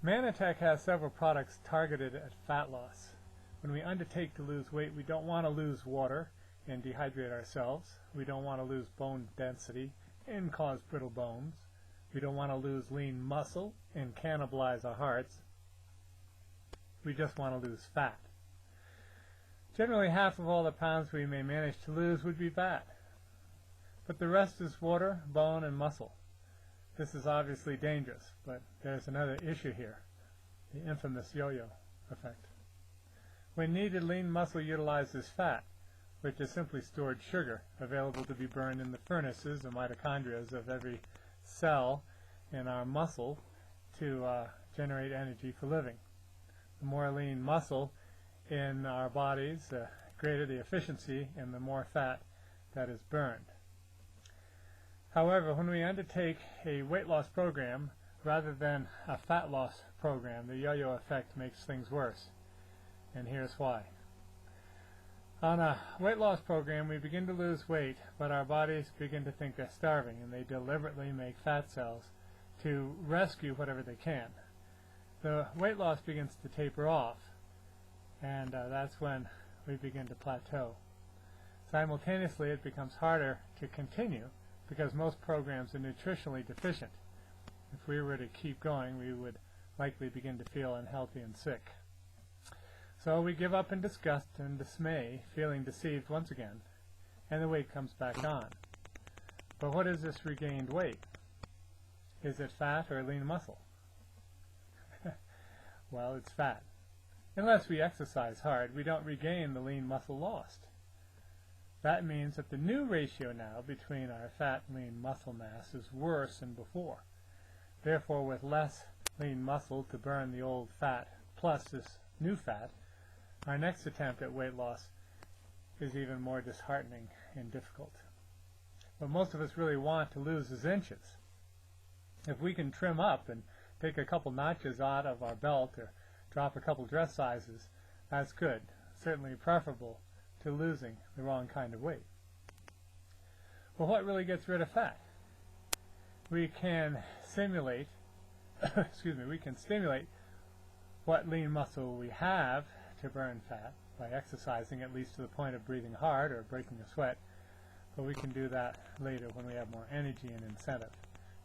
Mannatech has several products targeted at fat loss. When we undertake to lose weight, we don't want to lose water and dehydrate ourselves. We don't want to lose bone density and cause brittle bones. We don't want to lose lean muscle and cannibalize our hearts. We just want to lose fat. Generally, half of all the pounds we may manage to lose would be fat, but the rest is water, bone, and muscle. This is obviously dangerous, but there's another issue here, the infamous yo-yo effect. When needed, lean muscle utilizes fat, which is simply stored sugar available to be burned in the furnaces or mitochondria of every cell in our muscle to generate energy for living. The more lean muscle in our bodies, the greater the efficiency and the more fat that is burned. However, when we undertake a weight loss program rather than a fat loss program, the yo-yo effect makes things worse. And here's why. On a weight loss program, we begin to lose weight, but our bodies begin to think they're starving, and they deliberately make fat cells to rescue whatever they can. The weight loss begins to taper off, and that's when we begin to plateau. Simultaneously, it becomes harder to continue because most programs are nutritionally deficient. If we were to keep going, we would likely begin to feel unhealthy and sick. So we give up in disgust and dismay, feeling deceived once again, and the weight comes back on. But what is this regained weight? Is it fat or lean muscle? Well, it's fat. Unless we exercise hard, we don't regain the lean muscle lost. That means that the new ratio now between our fat and lean muscle mass is worse than before. Therefore, with less lean muscle to burn the old fat plus this new fat, our next attempt at weight loss is even more disheartening and difficult. What most of us really want to lose is inches. If we can trim up and take a couple notches out of our belt or drop a couple dress sizes, that's good. Certainly preferable to losing the wrong kind of weight. Well, what really gets rid of fat? We can simulate we can stimulate what lean muscle we have to burn fat by exercising at least to the point of breathing hard or breaking a sweat, but we can do that later when we have more energy and incentive.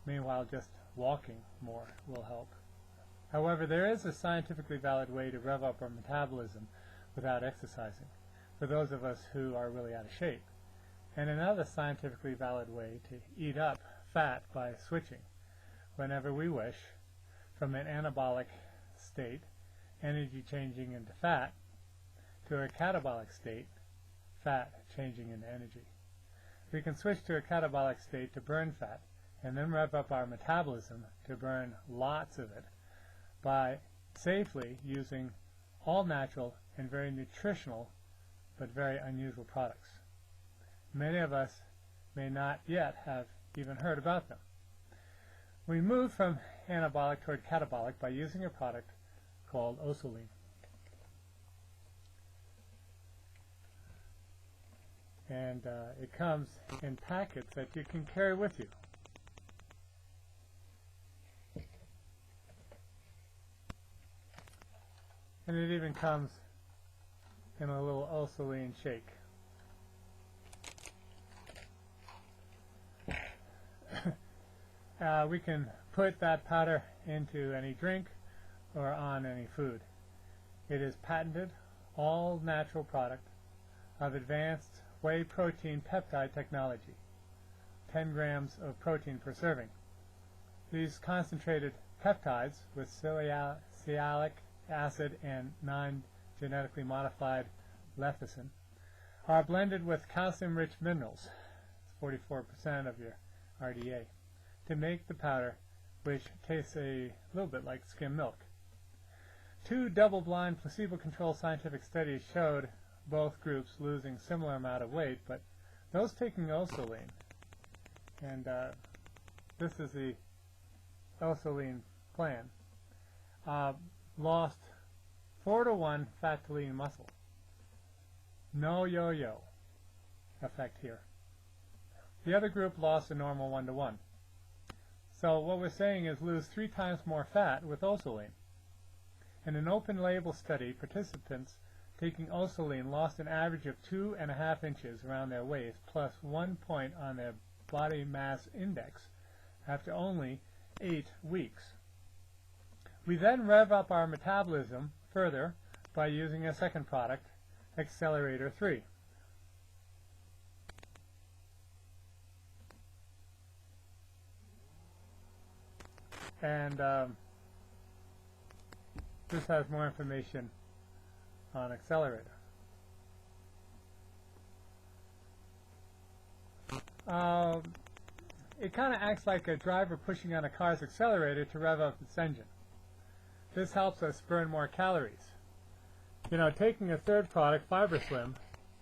Meanwhile, just walking more will help. However, there is a scientifically valid way to rev up our metabolism without exercising, for those of us who are really out of shape, and another scientifically valid way to eat up fat by switching, whenever we wish, from an anabolic state, energy changing into fat, to a catabolic state, fat changing into energy. We can switch to a catabolic state to burn fat, and then rev up our metabolism to burn lots of it by safely using all natural and very nutritional but very unusual products. Many of us may not yet have even heard about them. We move from anabolic toward catabolic by using a product called Osoline. And it comes in packets that you can carry with you. And it even comes in a little Osoline shake. We can put that powder into any drink or on any food. It is patented, all natural product of advanced whey protein peptide technology. 10 grams of protein per serving. These concentrated peptides with sialic acid and non-genetically modified lecithin are blended with calcium-rich minerals, 44% of your RDA, to make the powder, which tastes a little bit like skim milk. 2 double-blind placebo-controlled scientific studies showed both groups losing similar amount of weight, but those taking Osoline, and this is the Osoline plan, lost 4-to-1 fat to lean muscle. No yo-yo effect here. The other group lost a normal 1-to-1. So what we're saying is lose 3 times more fat with Osoline. In an open-label study, participants taking Osaline lost an average of 2.5 inches around their waist plus 1 point on their body mass index after only 8 weeks. We then rev up our metabolism further by using a second product, Accelerator 3. And this has more information on Accelerator. It kind of acts like a driver pushing on a car's accelerator to rev up its engine. This helps us burn more calories. You know, taking a third product, FiberSlim,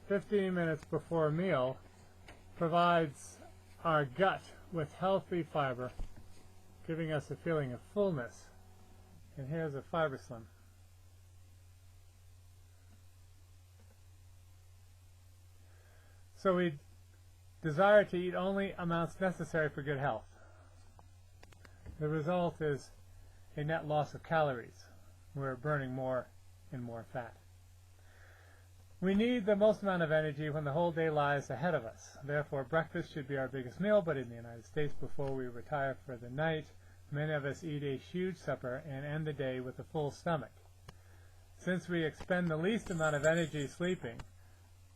15 minutes before a meal provides our gut with healthy fiber, giving us a feeling of fullness. And here's a FiberSlim. So we desire to eat only amounts necessary for good health. The result is a net loss of calories. We're burning more and more fat. We need the most amount of energy when the whole day lies ahead of us. Therefore, breakfast should be our biggest meal, but in the United States, before we retire for the night, many of us eat a huge supper and end the day with a full stomach. Since we expend the least amount of energy sleeping,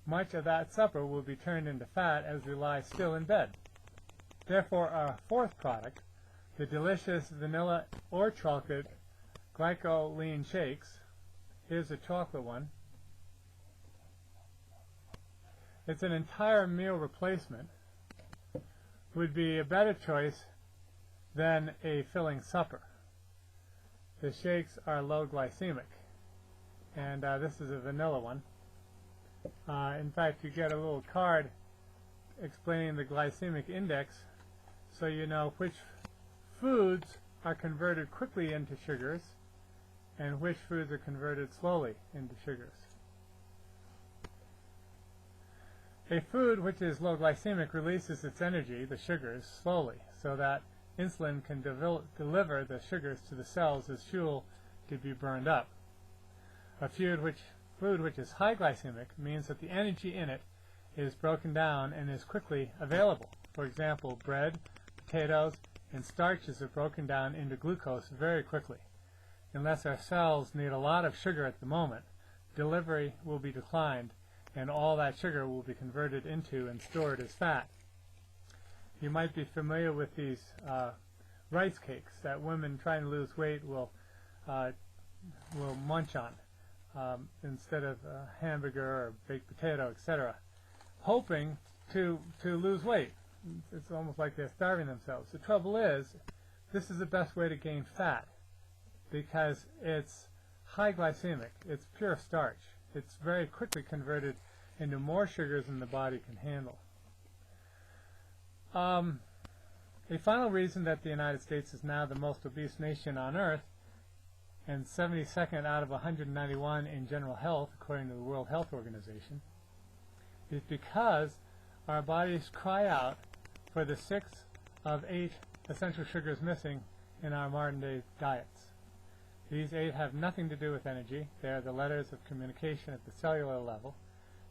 much of that supper will be turned into fat as we lie still in bed. Therefore, our fourth product, the delicious vanilla or chocolate glycoline shakes, here's a chocolate one. It's an entire meal replacement, would be a better choice than a filling supper. The shakes are low glycemic, and this is a vanilla one. In fact, you get a little card explaining the glycemic index so you know which foods are converted quickly into sugars and which foods are converted slowly into sugars. A food which is low glycemic releases its energy, the sugars, slowly, so that insulin can deliver the sugars to the cells as fuel to be burned up. A food which is high glycemic means that the energy in it is broken down and is quickly available. For example, bread, potatoes, and starches are broken down into glucose very quickly. Unless our cells need a lot of sugar at the moment, delivery will be declined and all that sugar will be converted into and stored as fat. You might be familiar with these rice cakes that women trying to lose weight will munch on instead of a hamburger or baked potato, etc., hoping to lose weight. It's almost like they're starving themselves. The trouble is, this is the best way to gain fat because it's high glycemic. It's pure starch. It's very quickly converted into more sugars than the body can handle. A final reason that the United States is now the most obese nation on earth and 72nd out of 191 in general health, according to the World Health Organization, is because our bodies cry out for the 6 of 8 essential sugars missing in our modern-day diets. These 8 have nothing to do with energy. They are the letters of communication at the cellular level.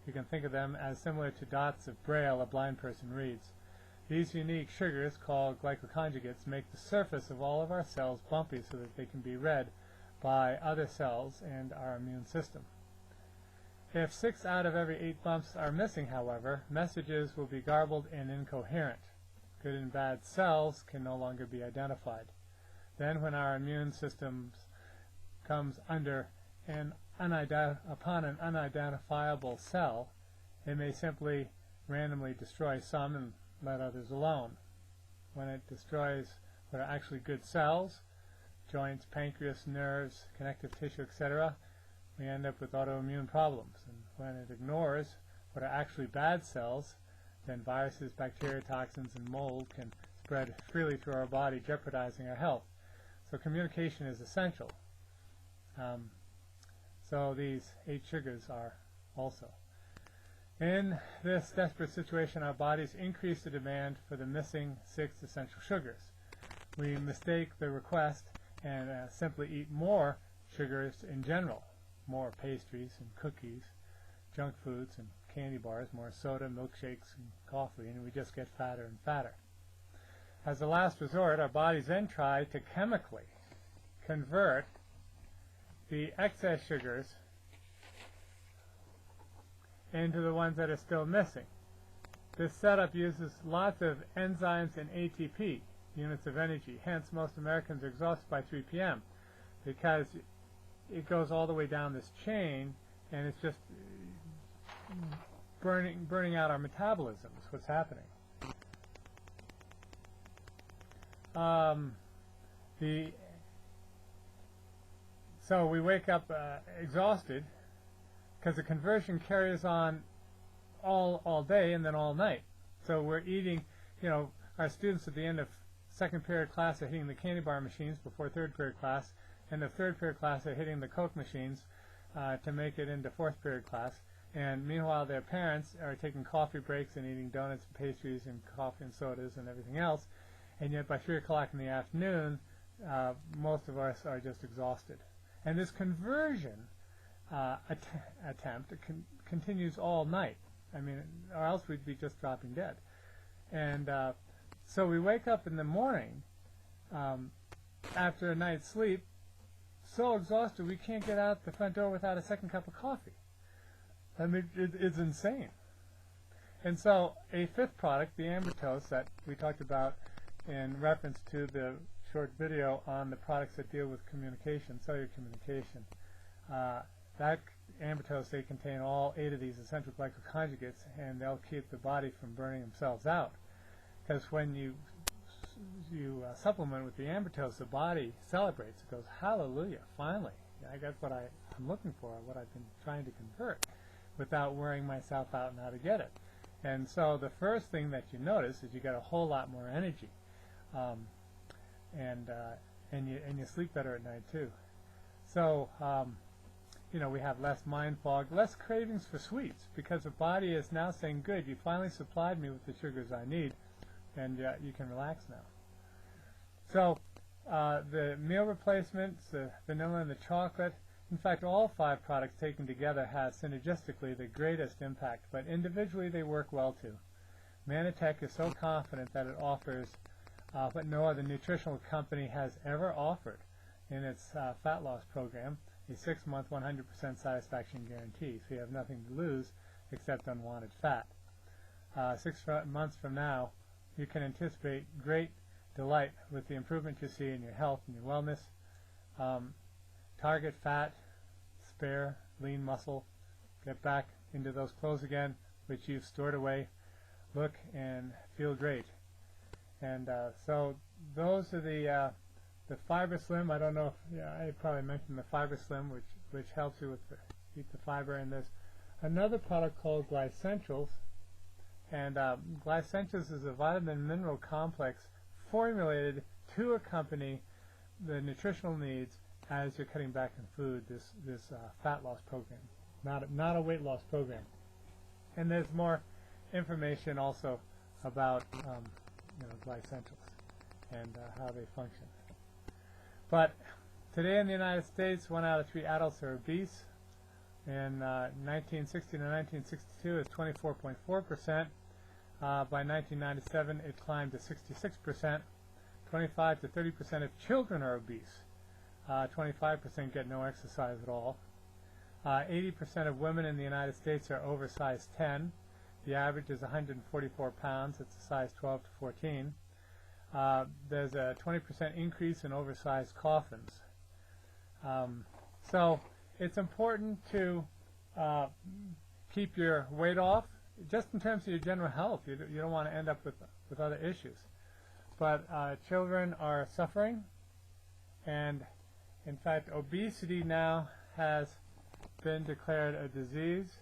You can think of them as similar to dots of Braille a blind person reads. These unique sugars, called glycoconjugates, make the surface of all of our cells bumpy so that they can be read by other cells and our immune system. If 6 out of every 8 bumps are missing, however, messages will be garbled and incoherent. Good and bad cells can no longer be identified. Then when our immune system comes under upon an unidentifiable cell, it may simply randomly destroy some and let others alone. When it destroys what are actually good cells, joints, pancreas, nerves, connective tissue, etc., we end up with autoimmune problems. And when it ignores what are actually bad cells, then viruses, bacteria, toxins, and mold can spread freely through our body, jeopardizing our health. So communication is essential. So these 8 sugars are also. In this desperate situation, our bodies increase the demand for the missing 6 essential sugars. We mistake the request and simply eat more sugars in general, more pastries and cookies, junk foods and candy bars, more soda, milkshakes, and coffee, and we just get fatter and fatter. As a last resort, our bodies then try to chemically convert the excess sugars into the ones that are still missing. This setup uses lots of enzymes and ATP, units of energy. Hence, most Americans are exhausted by 3 p.m. because it goes all the way down this chain, and it's just burning out our metabolism is what's happening. So we wake up exhausted because the conversion carries on all day and then all night. So we're eating, our students at the end of second period class are hitting the candy bar machines before third period class, and the third period class are hitting the Coke machines to make it into fourth period class. And meanwhile, their parents are taking coffee breaks and eating donuts and pastries and coffee and sodas and everything else. And yet by 3 o'clock in the afternoon, most of us are just exhausted. And this conversion attempt continues all night. I mean, or else we'd be just dropping dead. And so we wake up in the morning after a night's sleep so exhausted we can't get out the front door without a second cup of coffee. I mean, it's insane. And so a fifth product, the Ambertose, that we talked about in reference to the short video on the products that deal with communication, cellular communication, that Ambertose, they contain all 8 of these essential glycoconjugates, and they'll keep the body from burning themselves out. Because when you supplement with the Ambertose, the body celebrates. It goes, hallelujah, finally. I got what I'm looking for, what I've been trying to convert, without wearing myself out on how to get it. And so the first thing that you notice is you get a whole lot more energy. And you sleep better at night too. So we have less mind fog, less cravings for sweets, because the body is now saying, good, you finally supplied me with the sugars I need, and you can relax now. So the meal replacements, the vanilla and the chocolate, in fact all 5 products taken together have synergistically the greatest impact, but individually they work well too. Manitech is so confident that it offers what no other nutritional company has ever offered in its fat loss program, a 6-month 100% satisfaction guarantee. So you have nothing to lose except unwanted fat. 6 months from now, you can anticipate great delight with the improvement you see in your health and your wellness. Target fat, spare lean muscle, get back into those clothes again, which you've stored away, look and feel great. And so those are the Fiber Slim. I don't know if I probably mentioned the Fiber Slim, which helps you with keep the fiber in this. Another product called Glycentials, and Glycentials is a vitamin mineral complex formulated to accompany the nutritional needs as you're cutting back in food. This fat loss program, not a weight loss program. And there's more information also about Glycentials and how they function. But today in the United States, 1 out of 3 adults are obese. In 1960 to 1962, it's 24.4%. By 1997, it climbed to 66%. 25 to 30% of children are obese. 25% get no exercise at all. 80% of women in the United States are over size 10. The average is 144 pounds. It's a size 12 to 14. There's a 20% increase in oversized coffins. So it's important to keep your weight off, just in terms of your general health. You don't want to end up with other issues. But children are suffering, and in fact obesity now has been declared a disease,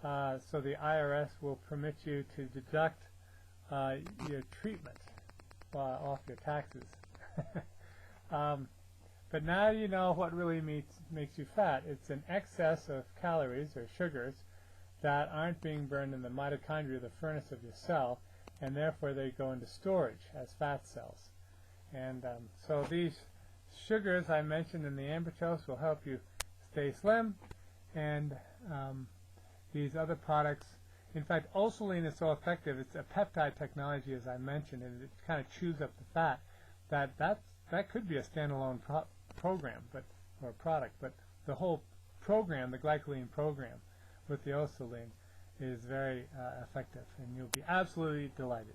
so the IRS will permit you to deduct your treatment off your taxes. But now you know what really makes you fat. It's an excess of calories or sugars that aren't being burned in the mitochondria, the furnace of your cell, and therefore they go into storage as fat cells. And so these sugars I mentioned in the Ambertose will help you stay slim, and these other products. In fact, Ulceline is so effective. It's a peptide technology, as I mentioned, and it kind of chews up the fat. That could be a standalone program, or product. But the whole program, the glycoline program, with the Ulceline, is very effective, and you'll be absolutely delighted.